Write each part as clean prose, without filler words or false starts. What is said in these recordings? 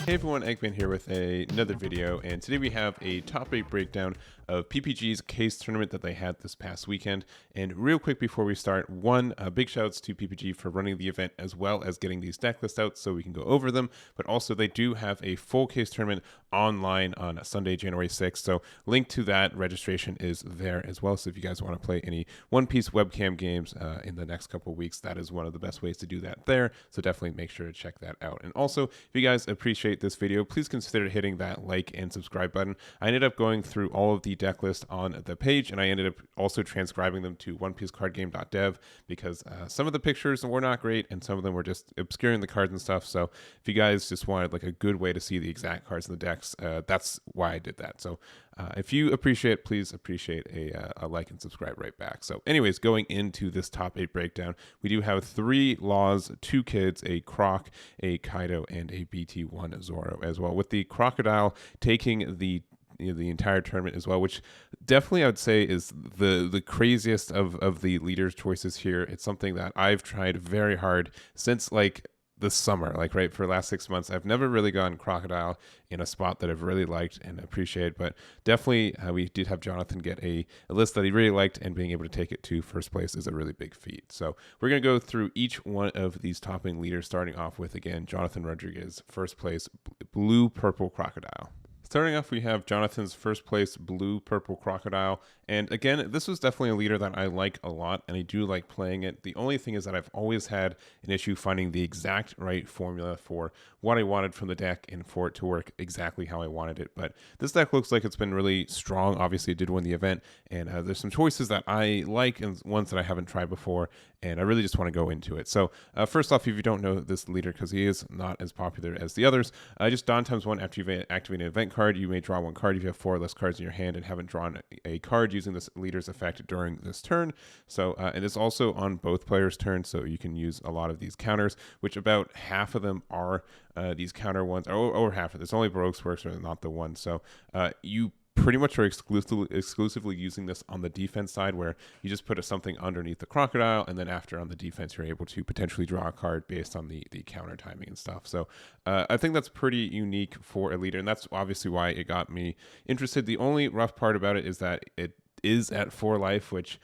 Hey everyone, Eggman here with another video, and today we have a top 8 breakdown of PPG's case tournament that they had this past weekend. And real quick before we start, big shouts to PPG for running the event as well as getting these deck lists out so we can go over them, but also they do have a full case tournament online on Sunday, January 6th, so link to that registration is there as well. So if you guys want to play any One Piece webcam games in the next couple of weeks, that is one of the best ways to do that there, so definitely make sure to check that out. And also, if you guys appreciate this video, please consider hitting that like and subscribe button. I ended up going through all of the deck lists on the page, and I ended up also transcribing them to onepiececardgame.dev because some of the pictures were not great and some of them were just obscuring the cards and stuff. So if you guys just wanted like a good way to see the exact cards in the decks, that's why I did that. So if you appreciate it, please appreciate a like and subscribe right back. So anyways, going into this top 8 breakdown, we do have 3 Laws, 2 Kids, a Croc, a Kaido, and a BT1 Zoro as well, with the Crocodile taking the entire tournament as well, which definitely I would say is the craziest of the leaders' choices here. It's something that I've tried very hard since like the summer, like right for the last 6 months. I've never really gone Crocodile in a spot that I've really liked and appreciated, but definitely we did have Jonathan get a list that he really liked, and being able to take it to first place is a really big feat. So we're going to go through each one of these topping leaders, starting off with, again, Jonathan Rodriguez, first place, Blue Purple Crocodile. Starting off, we have Jonathan's first place Blue Purple Crocodile. And again, this was definitely a leader that I like a lot, and I do like playing it. The only thing is that I've always had an issue finding the exact right formula for what I wanted from the deck and for it to work exactly how I wanted it. But this deck looks like it's been really strong. Obviously, it did win the event, and there's some choices that I like and ones that I haven't tried before, and I really just want to go into it. So first off, if you don't know this leader, because he is not as popular as the others, just Don ×1 after you've activated an event card, you may draw 1 card if you have 4 or less cards in your hand and haven't drawn a card using this leader's effect during this turn. So and it's also on both players' turns, so you can use a lot of these counters, which about half of them are these counter ones, or over half of it. It's only Baroque's Works are not the one. So you pretty much are exclusively using this on the defense side, where you just put something underneath the Crocodile, and then after on the defense you're able to potentially draw a card based on the counter timing and stuff. So I think that's pretty unique for a leader, and that's obviously why it got me interested. The only rough part about it is that it is at 4 life, which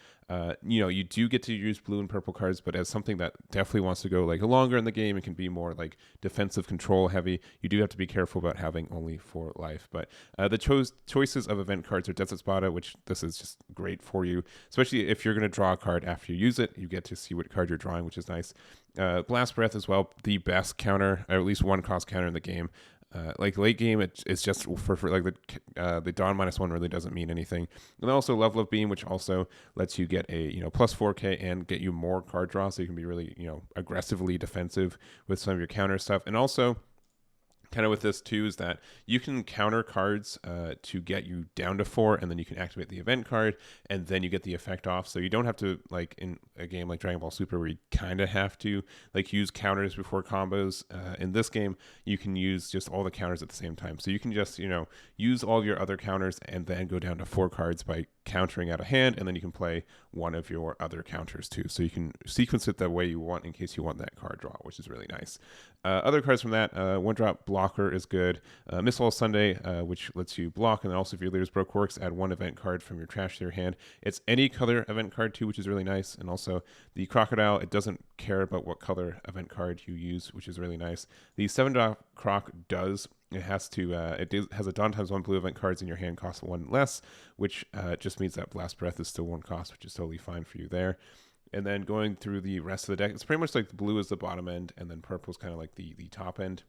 you do get to use blue and purple cards, but as something that definitely wants to go like longer in the game, it can be more like defensive control heavy. You do have to be careful about having only 4 life. But the choices of event cards are Desert Spada, which this is just great for you, especially if you're going to draw a card after you use it. You get to see what card you're drawing, which is nice. Blast Breath as well, the best counter, or at least 1 cost counter in the game. Like late game, it's just for like the Dawn -1 really doesn't mean anything. And also Level Up Beam, which also lets you get a plus 4K and get you more card draw, so you can be really aggressively defensive with some of your counter stuff. And also, kind of with this too, is that you can counter cards to get you down to 4, and then you can activate the event card, and then you get the effect off. So you don't have to, like in a game like Dragon Ball Super, where you kind of have to like use counters before combos. In this game, you can use just all the counters at the same time. So you can just use all of your other counters and then go down to 4 cards by countering out a hand, and then you can play one of your other counters too. So you can sequence it the way you want in case you want that card draw, which is really nice. Other cards from that, 1-drop Blocker is good. Missile Sunday, which lets you block, and then also if your leader's Broke Works, add 1 event card from your trash to your hand. It's any color event card too, which is really nice. And also the Crocodile, it doesn't care about what color event card you use, which is really nice. The 7-drop Croc does. It has a Dawn ×1 blue event cards in your hand cost 1 less, which just means that Blast Breath is still 1 cost, which is totally fine for you there. And then going through the rest of the deck, it's pretty much like the blue is the bottom end, and then purple is kind of like the top end.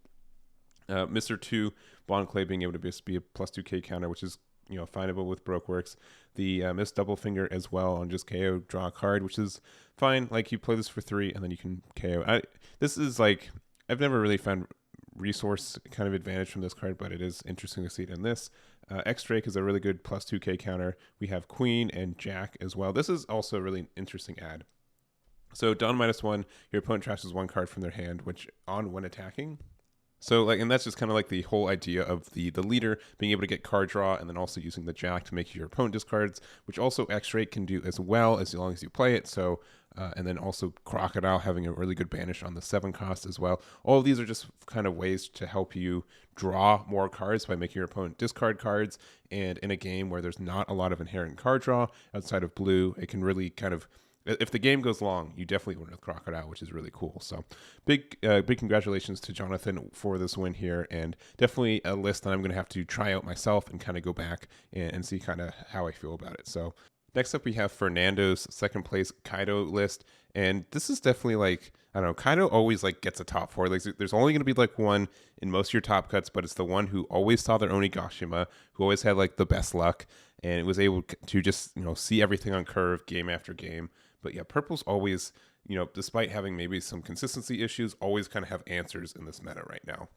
Mr. 2, Blonde Clay being able to be a plus 2K counter, which is findable with Broke Works. The Miss Double Finger as well on just KO, draw a card, which is fine. Like, you play this for 3, and then you can KO. This is like, I've never really found resource kind of advantage from this card, but it is interesting to see it in this. X-Drake is a really good plus 2K counter. We have Queen and Jack as well. This is also a really interesting ad. So Dawn -1, your opponent trashes 1 card from their hand, which when attacking, So like, and that's just kind of like the whole idea of the leader being able to get card draw, and then also using the jack to make your opponent discards, which also X-Ray can do as well as long as you play it. So and then also Crocodile having a really good banish on the 7 cost as well. All of these are just kind of ways to help you draw more cards by making your opponent discard cards. And in a game where there's not a lot of inherent card draw outside of blue, it can really kind of, if the game goes long, you definitely win with Crocodile, which is really cool. So big congratulations to Jonathan for this win here, and definitely a list that I'm going to have to try out myself and kind of go back and see kind of how I feel about it. So next up, we have Fernando's second place Kaido list. And this is definitely like, I don't know, Kaido always like gets a top 4. Like there's only going to be like one in most of your top cuts, but it's the one who always saw their Onigashima, who always had like the best luck and was able to just, see everything on curve game after game. But yeah, purple's always, despite having maybe some consistency issues, always kind of have answers in this meta right now.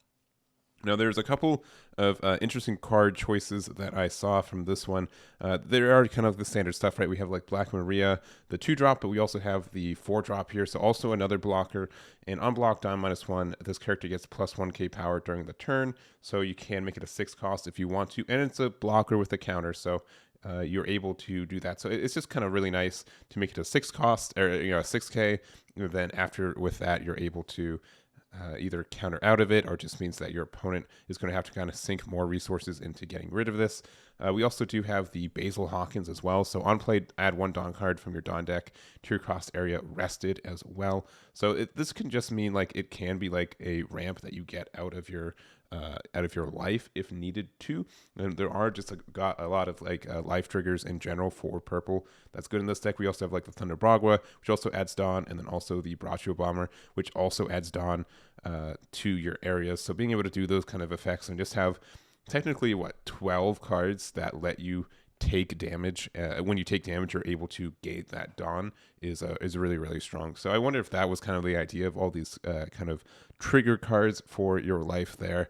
Now, there's a couple of interesting card choices that I saw from this one. There are kind of the standard stuff, right? We have like Black Maria, the 2-drop, but we also have the 4-drop here. So also another blocker. And on block down -1, this character gets plus 1k power during the turn. So you can make it a 6 cost if you want to. And it's a blocker with a counter. So you're able to do that. So it's just kind of really nice to make it a 6 cost or a 6k. And then after with that, you're able to either counter out of it, or just means that your opponent is going to have to kind of sink more resources into getting rid of this. We also do have the Basil Hawkins as well. So on play, add 1 Dawn card from your Dawn deck to your cost area rested as well. So this can just mean like it can be like a ramp that you get out of your life if needed to. And there are just got a lot of like life triggers in general for purple that's good in this deck. We also have like the Thunder Bragua, which also adds Dawn, and then also the Braccio Bomber, which also adds Dawn to your areas. So being able to do those kind of effects and just have technically 12 cards that let you take damage. When you take damage, you're able to gate that Dawn is really, really strong. So I wonder if that was kind of the idea of all these kind of trigger cards for your life there.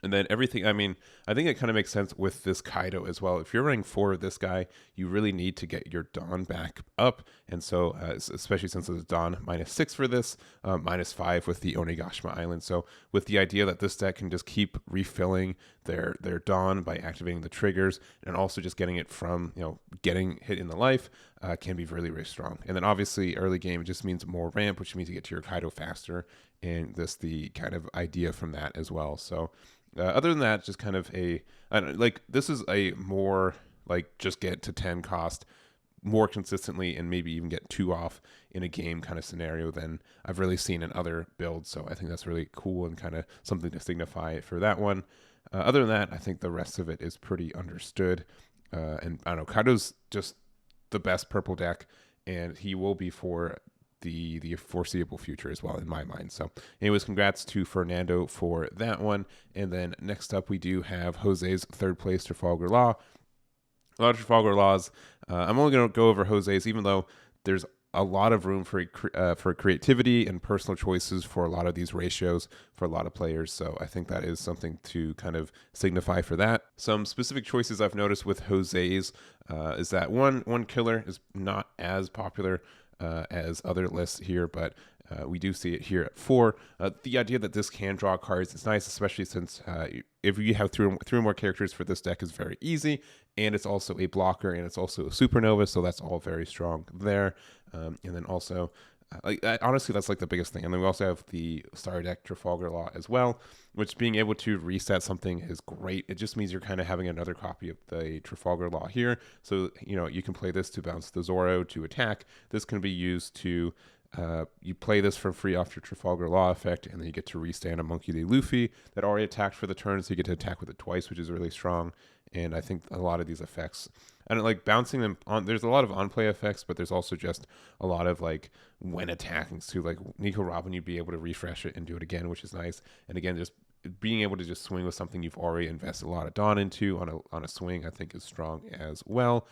And then everything, I mean, I think it kind of makes sense with this Kaido as well. If you're running 4 of this guy, you really need to get your Dawn back up. And so, especially since it's Dawn -6 for this, -5 with the Onigashima Island. So with the idea that this deck can just keep refilling their Dawn by activating the triggers and also just getting it from, getting hit in the life, can be really, really strong. And then obviously early game, it just means more ramp, which means you get to your Kaido faster. And this the kind of idea from that as well. So other than that, just kind of this is a more like just get to 10 cost more consistently and maybe even get 2 off in a game kind of scenario than I've really seen in other builds. So I think that's really cool and kind of something to signify for that one. Other than that, I think the rest of it is pretty understood. And I don't know, Kaido's just the best purple deck, and he will be for the foreseeable future as well in my mind. So anyways, congrats to Fernando for that one. And then next up we do have Jose's 3rd place Trafalgar Law. A lot of Trafalgar Laws. I'm only going to go over Jose's, even though there's a lot of room for creativity and personal choices for a lot of these ratios for a lot of players. So I think that is something to kind of signify for that. Some specific choices I've noticed with Jose's is that one killer is not as popular as other lists here, but we do see it here at 4. The idea that this can draw cards is nice, especially since if you have three or more characters for this deck is very easy, and it's also a blocker, and it's also a supernova, so that's all very strong there. And then also, honestly, that's like the biggest thing. And then we also have the Star Deck Trafalgar Law as well, which being able to reset something is great. It just means you're kind of having another copy of the Trafalgar Law here. So, you can play this to bounce the Zoro to attack. This can be used to, you play this for free off your Trafalgar Law effect, and then you get to restand a Monkey D. Luffy that already attacked for the turn, so you get to attack with it twice, which is really strong. And I think a lot of these effects, and like bouncing them on, there's a lot of on-play effects, but there's also just a lot of like when attacking too, like Nico Robin, you'd be able to refresh it and do it again, which is nice. And again, just being able to just swing with something you've already invested a lot of Dawn into on a swing, I think is strong as well.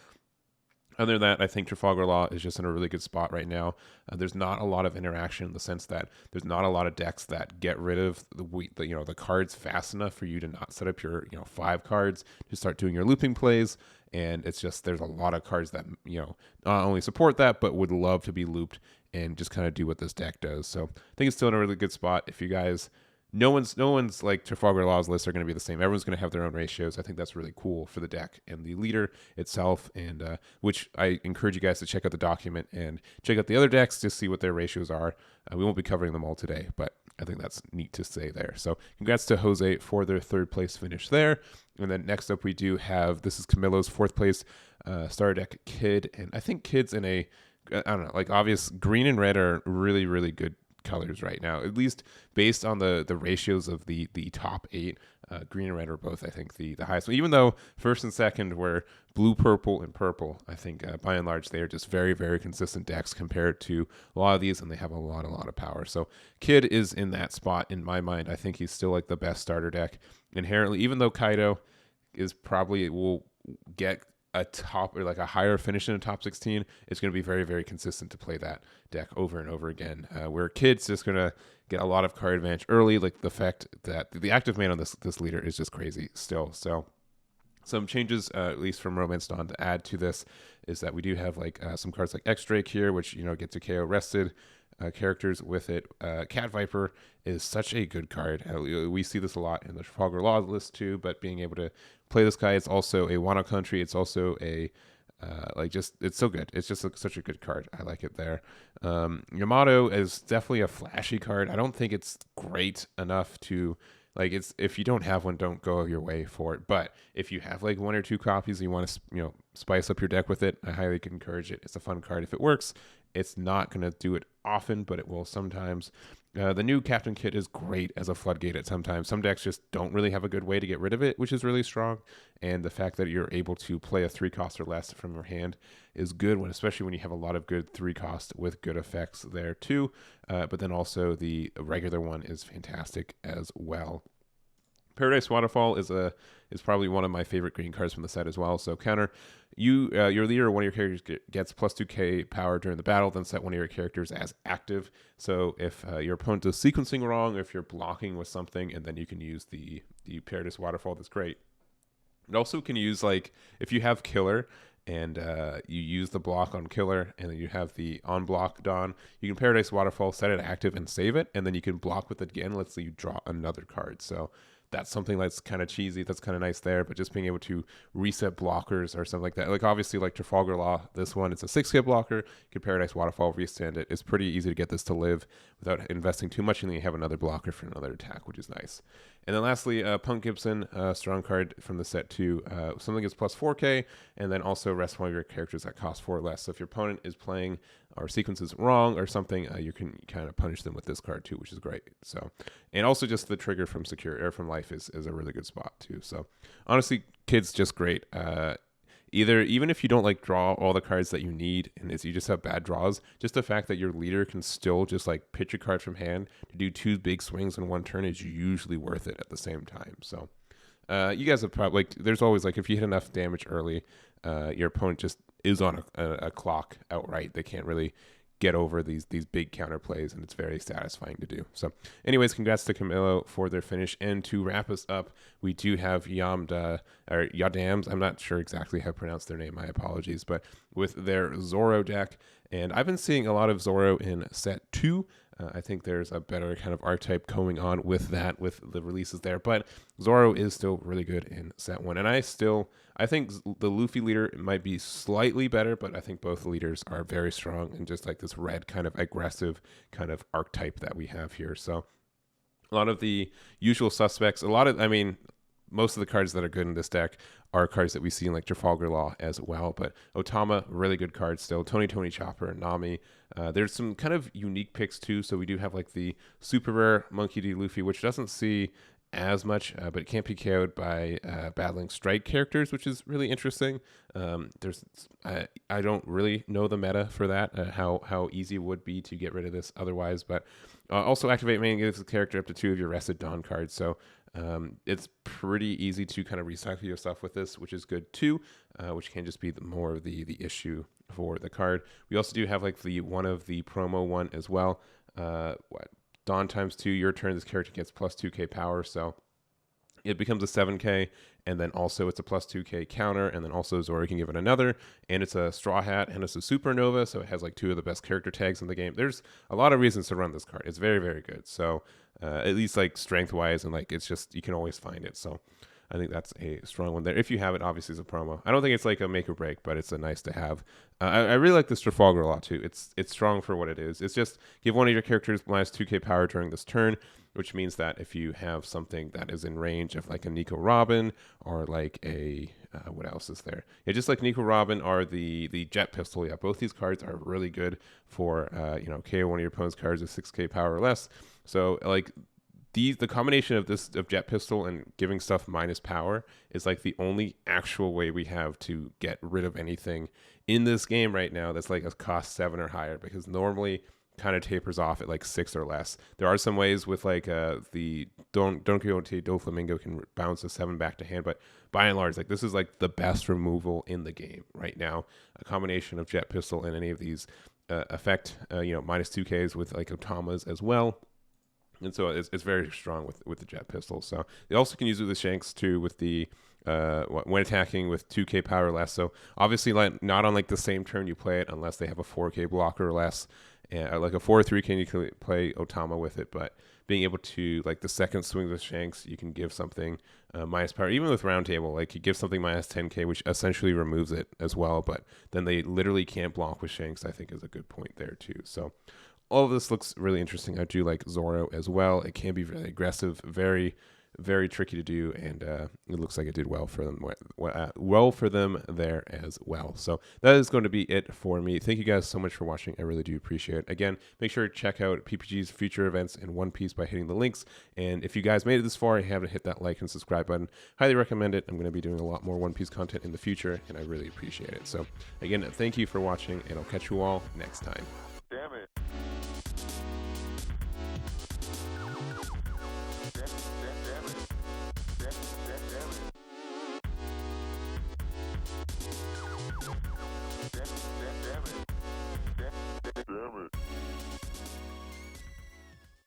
Other than that, I think Trafalgar Law is just in a really good spot right now. There's not a lot of interaction in the sense that there's not a lot of decks that get rid of the cards fast enough for you to not set up your 5 cards to start doing your looping plays. And it's just there's a lot of cards that not only support that but would love to be looped and just kind of do what this deck does. So I think it's still in a really good spot. If you guys no one's like Trafalgar Law's lists are going to be the same. Everyone's going to have their own ratios. I think that's really cool for the deck and the leader itself, and which I encourage you guys to check out the document and check out the other decks to see what their ratios are. We won't be covering them all today, but I think that's neat to say there. So congrats to Jose for their third place finish there. And then next up we do have, this is Camilo's fourth place starter deck, Kid. And I think Kid's in a, I don't know, like obvious green and red are really, really good colors right now, at least based on the ratios of the top 8. Green and red are both, I think, the highest. Even though first and second were blue, purple, and purple, I think by and large they are just very, very consistent decks compared to a lot of these, and they have a lot of power. So Kid is in that spot in my mind. I think he's still like the best starter deck inherently, even though Kaido is probably will get a top or like a higher finish in a top 16. It's going to be very, very consistent to play that deck over and over again. Where Kid's just going to get a lot of card advantage early. Like the fact that the active man on this leader is just crazy still. So some changes, at least from Romance Dawn, to add to this is that we do have like some cards like X-Drake here, which get to KO rested characters with it. Cat Viper is such a good card. We see this a lot in the Trafalgar Law list too, but being able to play this guy, it's also a Wano Country. It's also a it's so good. It's just such a good card. I like it there. Yamato is definitely a flashy card. I don't think it's great enough to like. It's if you don't have one, don't go your way for it. But if you have like 1 or 2 copies, and you want to spice up your deck with it, I highly encourage it. It's a fun card if it works. It's not going to do it often, but it will sometimes. The new Captain Kit is great as a floodgate at sometimes. Some decks just don't really have a good way to get rid of it, which is really strong. And the fact that you're able to play a 3-cost or less from your hand is good, especially when you have a lot of good 3-cost with good effects there too. But then also the regular one is fantastic as well. Paradise Waterfall is probably one of my favorite green cards from the set as well. So counter, your leader or one of your characters gets plus 2k power during the battle, then set one of your characters as active. So if your opponent does sequencing wrong, or if you're blocking with something, and then you can use the Paradise Waterfall, that's great. It also can use, like, if you have Killer and you use the block on Killer, and then you have the on block Dawn, you can Paradise Waterfall, set it active, and save it, and then you can block with it again. Let's say you draw another card. So that's something that's kind of cheesy. That's kind of nice there, but just being able to reset blockers or something like that. Like obviously like Trafalgar Law, this one, it's a 6k blocker. You can Paradise Waterfall, restand it. It's pretty easy to get this to live without investing too much, and then you have another blocker for another attack, which is nice. And then lastly, Punk Gibson, strong card from the set too. Something is plus 4k, and then also rest one of your characters that cost 4 or less. So if your opponent is playing or sequences wrong or something, you can kind of punish them with this card too, which is great. So, and also just the trigger from from Life is a really good spot too. So honestly, Kid's just great. Even if you don't like draw all the cards that you need, and you just have bad draws, just the fact that your leader can still just like pitch a card from hand to do 2 big swings in one turn is usually worth it at the same time. So you guys have probably, like, there's always like, if you hit enough damage early, your opponent just is on a clock outright. They can't really get over these big counter plays, and it's very satisfying to do. So anyways, congrats to Camilo for their finish. And to wrap us up, we do have Yadams. I'm not sure exactly how to pronounce their name. My apologies. But with their Zoro deck, and I've been seeing a lot of Zoro in set 2. I think there's a better kind of archetype going on with that, with the releases there. But Zoro is still really good in set 1. And I think the Luffy leader might be slightly better, but I think both leaders are very strong and just like this red kind of aggressive kind of archetype that we have here. So a lot of the usual suspects, most of the cards that are good in this deck are cards that we see in like Trafalgar Law as well. But Otama, really good card still. Tony Chopper, Nami. There's some kind of unique picks too. So we do have like the super rare Monkey D. Luffy, which doesn't see as much, but it can't be KO'd by battling strike characters, which is really interesting. I don't really know the meta for that, how easy it would be to get rid of this otherwise. But also Activate Main gives the character up to 2 of your Rested Dawn cards. So it's pretty easy to kind of recycle your stuff with this, which is good too, which can just be more of the issue for the card. We also do have like the one of the promo one as well. Dawn times 2, your turn, this character gets plus 2k power. So it becomes a 7k, and then also it's a plus 2k counter, and then also Zoro can give it another, and it's a straw hat, and it's a supernova, so it has like 2 of the best character tags in the game. There's a lot of reasons to run this card. It's very, very good. So at least like strength wise, and like it's just, you can always find it. So I think that's a strong one there. If you have it, obviously, as a promo. I don't think it's like a make or break, but it's a nice to have. I really like this Trafalgar a lot too. It's strong for what it is. It's just give one of your characters minus 2k power during this turn, which means that if you have something that is in range of like a Nico Robin or like a what else is there? Yeah, just like Nico Robin or the Jet Pistol. Yeah, both these cards are really good for KO one of your opponent's cards with 6k power or less. So like the combination of this of Jet Pistol and giving stuff minus power is like the only actual way we have to get rid of anything in this game right now that's like a cost 7 or higher, because normally kind of tapers off at like 6 or less. There are some ways with like the Don Quixote Do Flamingo can bounce a 7 back to hand, but by and large, like this is like the best removal in the game right now. A combination of Jet Pistol and any of these effect minus 2Ks with like Otamas as well. And so it's very strong with the Jet Pistol. So they also can use it with the Shanks too, with the when attacking with 2k power or less. So obviously like not on like the same turn you play it unless they have a 4k blocker or less. Like a 4 or 3k you can play Otama with it, but being able to like the second swing with Shanks, you can give something minus power. Even with Round Table, like you give something minus 10k, which essentially removes it as well, but then they literally can't block with Shanks, I think is a good point there too. So all of this looks really interesting. I do like Zoro as well. It can be very aggressive, very, very tricky to do, and it looks like it did well for them. Well for them there as well. So that is going to be it for me. Thank you guys so much for watching. I really do appreciate it. Again, make sure to check out PPG's future events in One Piece by hitting the links. And if you guys made it this far and haven't hit that like and subscribe button, highly recommend it. I'm going to be doing a lot more One Piece content in the future, and I really appreciate it. So again, thank you for watching, and I'll catch you all next time.